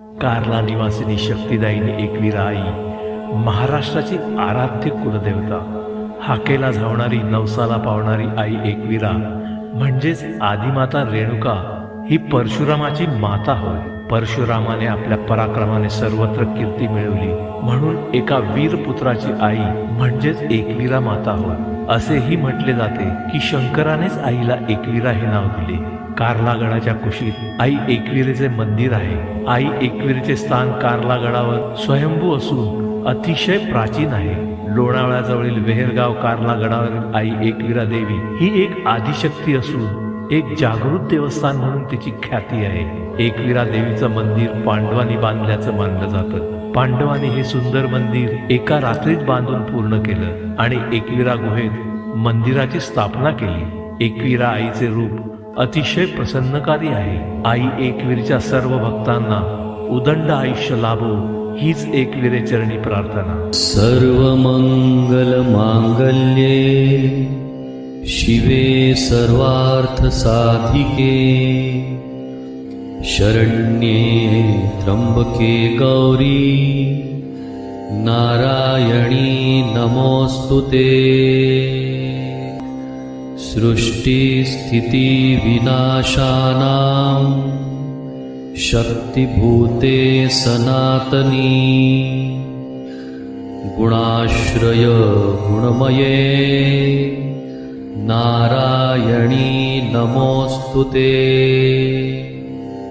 कार्ला निवासिनी शक्तिदायिनी एकवीरा आई, महाराष्ट्राची आराध्य कुलदेवता, हाकेला धावणारी नवसाला पावणारी आई एकवीरा म्हणजेच आदिमाता रेणुका ही परशुरामाची माता होय. परशुरामाने आपल्या पराक्रमाने सर्वत्र कीर्ती मिळवली म्हणून एका वीरपुत्राची आई म्हणजेच एकवीरा माता होय. असेही म्हटले जाते की शंकरानेच आईला एकवीरा हे नाव दिले. कार्ला गडाच्या कुशीत आई एकविरेचे मंदिर आहे. आई एकविरेचे स्थान कार्ला गडावर स्वयंभू असून अतिशय प्राचीन आहे. लोणावळ्याजवळील वेहेरगाव कार्ला गडावरील आई एकवीरा देवी ही एक आदिशक्ती असून एक जागृत देवस्थान म्हणून तिची ख्याती आहे. एकवीरा देवीचं मंदिर पांडवांनी बांधल्याचं मानलं जातं. पांडवांनी हे सुंदर मंदिर एका रात्रीत बांधून पूर्ण केलं आणि एकवीरा गुहेत मंदिराची स्थापना केली. एकवीरा आईचे रूप अतिशय प्रसन्नकारी आहे. आई एकवीरच्या सर्व भक्तांना उदंड आयुष्य लाभो हीच एकवीरे चरणी प्रार्थना. सर्व मंगल मांगल्ये शिवे सर्वार्थ साधिके शरण्ये त्र्यंबके गौरी नारायणी नमोस्तुते. सृष्टि स्थिति विनाशानां शक्तिभूते सनातनी गुणाश्रय गुणमये नारायणी नमोस्तुते.